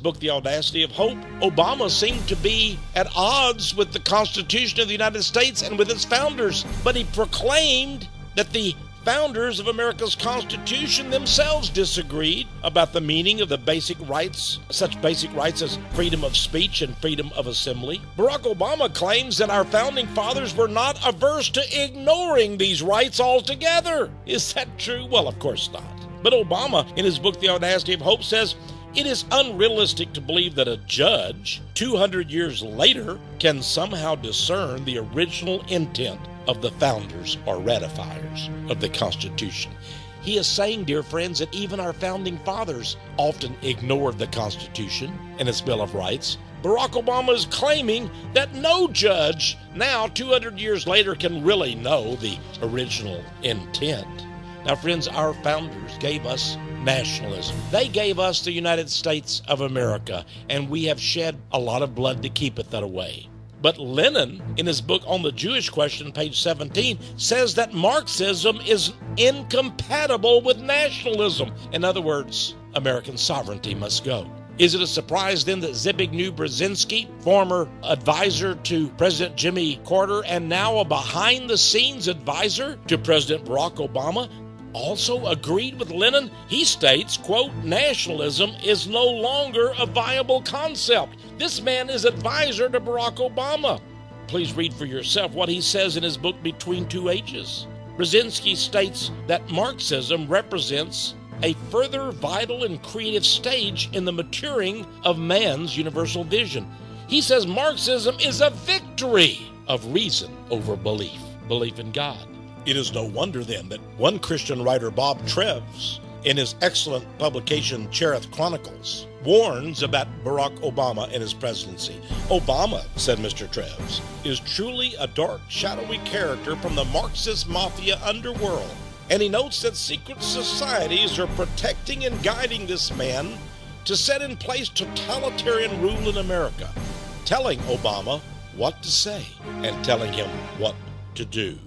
book, The Audacity of Hope, Obama seemed to be at odds with the Constitution of the United States and with its founders, but he proclaimed that the founders of America's Constitution themselves disagreed about the meaning of the basic rights, such basic rights as freedom of speech and freedom of assembly. Barack Obama claims that our founding fathers were not averse to ignoring these rights altogether. Is that true? Well, of course not. But Obama, in his book, The Audacity of Hope, says, it is unrealistic to believe that a judge, 200 years later, can somehow discern the original intent of the founders or ratifiers of the Constitution. He is saying, dear friends, that even our founding fathers often ignored the Constitution and its Bill of Rights. Barack Obama is claiming that no judge now, 200 years later, can really know the original intent. Now, friends, our founders gave us nationalism. They gave us the United States of America, and we have shed a lot of blood to keep it that way. But Lenin, in his book on the Jewish question, page 17, says that Marxism is incompatible with nationalism. In other words, American sovereignty must go. Is it a surprise then that Zbigniew Brzezinski, former advisor to President Jimmy Carter and now a behind-the-scenes advisor to President Barack Obama, also agreed with Lenin? He states, quote, nationalism is no longer a viable concept. This man is advisor to Barack Obama. Please read for yourself what he says in his book, Between Two Ages. Brzezinski states that Marxism represents a further vital and creative stage in the maturing of man's universal vision. He says Marxism is a victory of reason over belief in God. It is no wonder then that one Christian writer, Bob Treves, in his excellent publication Cherith Chronicles, warns about Barack Obama and his presidency. Obama, said Mr. Treves, is truly a dark, shadowy character from the Marxist mafia underworld. And he notes that secret societies are protecting and guiding this man to set in place totalitarian rule in America, telling Obama what to say and telling him what to do.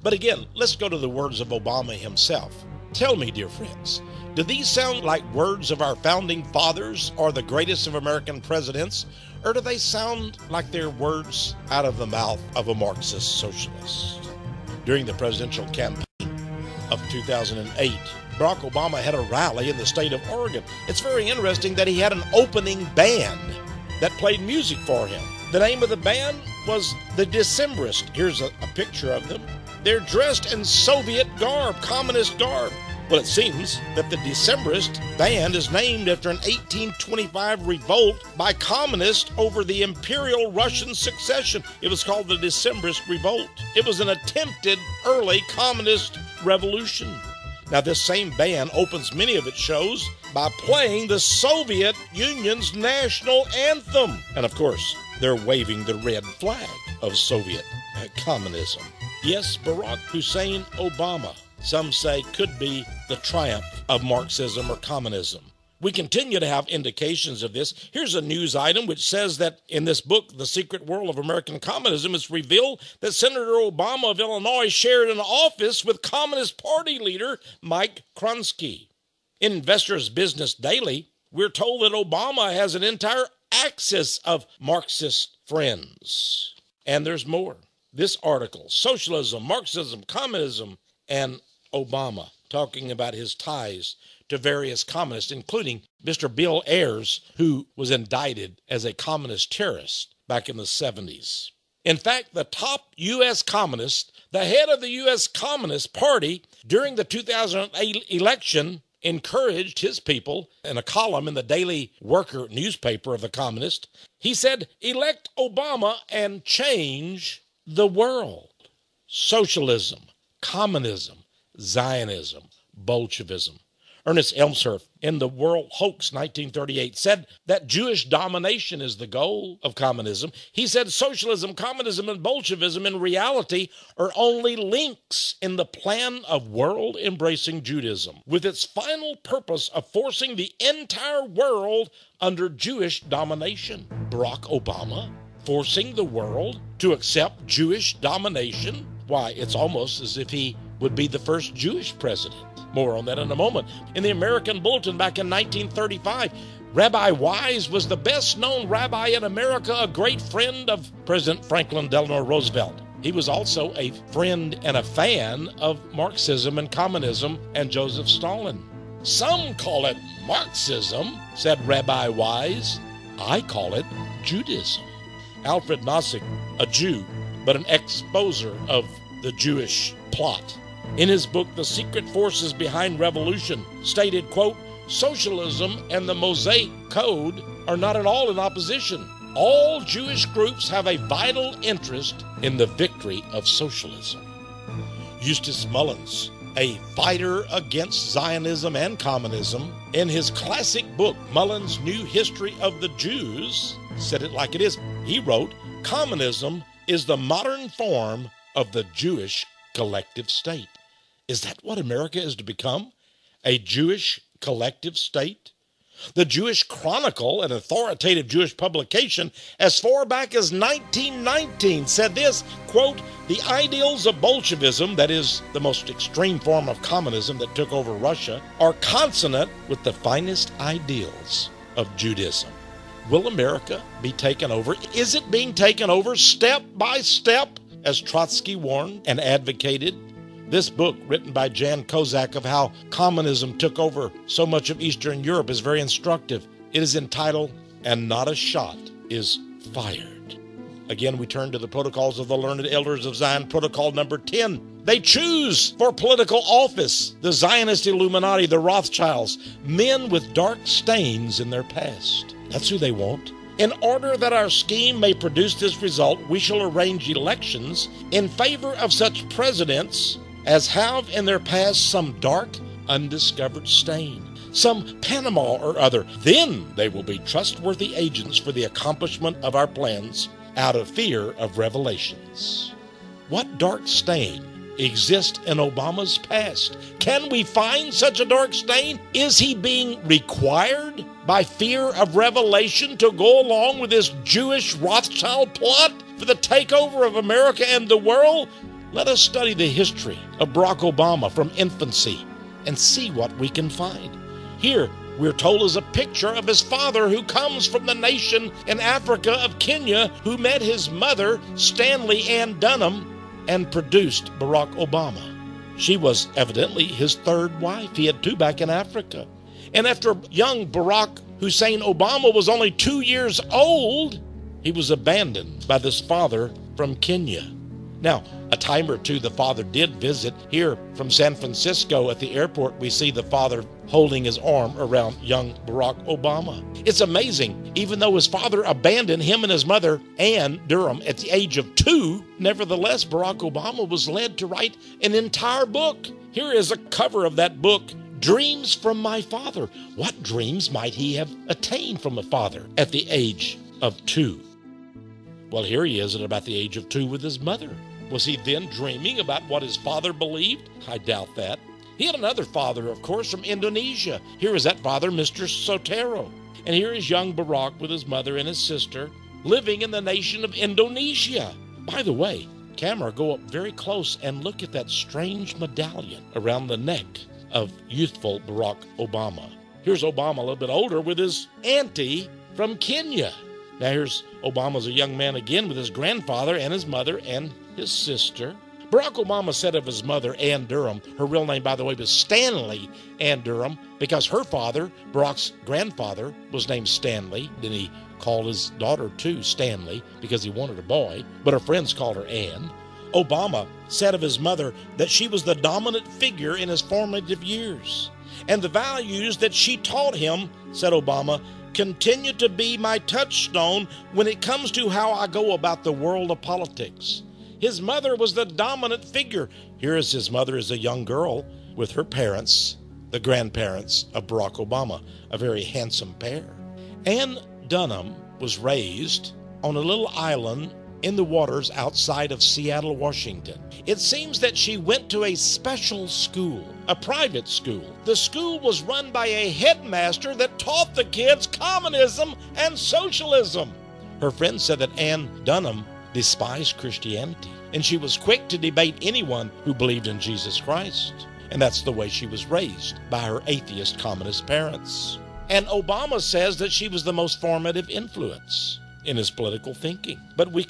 But again, let's go to the words of Obama himself. Tell me, dear friends, do these sound like words of our founding fathers or the greatest of American presidents, or do they sound like they're words out of the mouth of a Marxist socialist? During the presidential campaign of 2008, Barack Obama had a rally in the state of Oregon. It's very interesting that he had an opening band that played music for him. The name of the band was the Decembrists. Here's a picture of them. They're dressed in Soviet garb, communist garb. Well, it seems that the Decembrist band is named after an 1825 revolt by communists over the Imperial Russian succession. It was called the Decembrist Revolt. It was an attempted early communist revolution. Now, this same band opens many of its shows by playing the Soviet Union's national anthem. And of course, they're waving the red flag of Soviet communism. Yes, Barack Hussein Obama, some say, could be the triumph of Marxism or communism. We continue to have indications of this. Here's a news item which says that in this book, The Secret World of American Communism, it's revealed that Senator Obama of Illinois shared an office with Communist Party leader Mike Kronsky. In Investor's Business Daily, we're told that Obama has an entire axis of Marxist friends. And there's more. This article, Socialism, Marxism, Communism, and Obama, talking about his ties to various communists, including Mr. Bill Ayers, who was indicted as a communist terrorist back in the 70s. In fact, the top U.S. communist, the head of the U.S. Communist Party, during the 2008 election, encouraged his people in a column in the Daily Worker newspaper of the communist. He said, elect Obama and change the world. Socialism, communism, Zionism, Bolshevism. Ernest Elmshurst, in The World Hoax, 1938, said that Jewish domination is the goal of communism. He said socialism, communism, and Bolshevism in reality are only links in the plan of world-embracing Judaism, with its final purpose of forcing the entire world under Jewish domination. Barack Obama forcing the world to accept Jewish domination? Why, it's almost as if he would be the first Jewish president. More on that in a moment. In the American Bulletin back in 1935, Rabbi Wise was the best-known rabbi in America, a great friend of President Franklin Delano Roosevelt. He was also a friend and a fan of Marxism and communism and Joseph Stalin. Some call it Marxism, said Rabbi Wise. I call it Judaism. Alfred Nozick, a Jew, but an exposer of the Jewish plot, in his book, The Secret Forces Behind Revolution, stated, quote, socialism and the Mosaic Code are not at all in opposition. All Jewish groups have a vital interest in the victory of socialism. Eustace Mullins, a fighter against Zionism and communism, in his classic book, Mullins' New History of the Jews, said it like it is. He wrote, communism is the modern form of the Jewish collective state. Is that what America is to become? A Jewish collective state? The Jewish Chronicle, an authoritative Jewish publication, as far back as 1919, said this, quote, the ideals of Bolshevism, that is, the most extreme form of communism that took over Russia, are consonant with the finest ideals of Judaism. Will America be taken over? Is it being taken over step by step, as Trotsky warned and advocated? This book, written by Jan Kozak, of how communism took over so much of Eastern Europe, is very instructive. It is entitled, And Not a Shot is Fired. Again, we turn to the Protocols of the Learned Elders of Zion, Protocol number 10. They choose for political office the Zionist Illuminati, the Rothschilds, men with dark stains in their past. That's who they want. In order that our scheme may produce this result, we shall arrange elections in favor of such presidents as have in their past some dark, undiscovered stain, some Panama or other. Then they will be trustworthy agents for the accomplishment of our plans out of fear of revelations. What dark stain exists in Obama's past? Can we find such a dark stain? Is he being required by fear of revelation to go along with this Jewish Rothschild plot for the takeover of America and the world? Let us study the history of Barack Obama from infancy and see what we can find. Here, we're told is a picture of his father, who comes from the nation in Africa of Kenya, who met his mother, Stanley Ann Dunham, and produced Barack Obama. She was evidently his third wife. He had two back in Africa. And after young Barack Hussein Obama was only 2 years old, he was abandoned by this father from Kenya. Now, a time or two the father did visit. Here from San Francisco at the airport, we see the father holding his arm around young Barack Obama. It's amazing, even though his father abandoned him and his mother, Ann Durham, at the age of 2, nevertheless, Barack Obama was led to write an entire book. Here is a cover of that book, Dreams from My Father. What dreams might he have attained from a father at the age of 2? Well, here he is at about the age of 2 with his mother. Was he then dreaming about what his father believed? I doubt that. He had another father, of course, from Indonesia. Here is that father, Mr. Sotero. And here is young Barack with his mother and his sister living in the nation of Indonesia. By the way, camera, go up very close and look at that strange medallion around the neck of youthful Barack Obama. Here's Obama a little bit older with his auntie from Kenya. Now here's Obama's a young man again with his grandfather and his mother and his sister. Barack Obama said of his mother, Ann Durham, her real name, by the way, was Stanley Ann Durham, because her father, Barack's grandfather, was named Stanley. Then he called his daughter, too, Stanley, because he wanted a boy, but her friends called her Ann. Obama said of his mother that she was the dominant figure in his formative years. And the values that she taught him, said Obama, continue to be my touchstone when it comes to how I go about the world of politics. His mother was the dominant figure. Here is his mother as a young girl with her parents, the grandparents of Barack Obama, a very handsome pair. Ann Dunham was raised on a little island in the waters outside of Seattle, Washington. It seems that she went to a special school, a private school. The school was run by a headmaster that taught the kids communism and socialism. Her friends said that Ann Dunham despised Christianity, and she was quick to debate anyone who believed in Jesus Christ. And that's the way she was raised by her atheist communist parents. And Obama says that she was the most formative influence in his political thinking. But we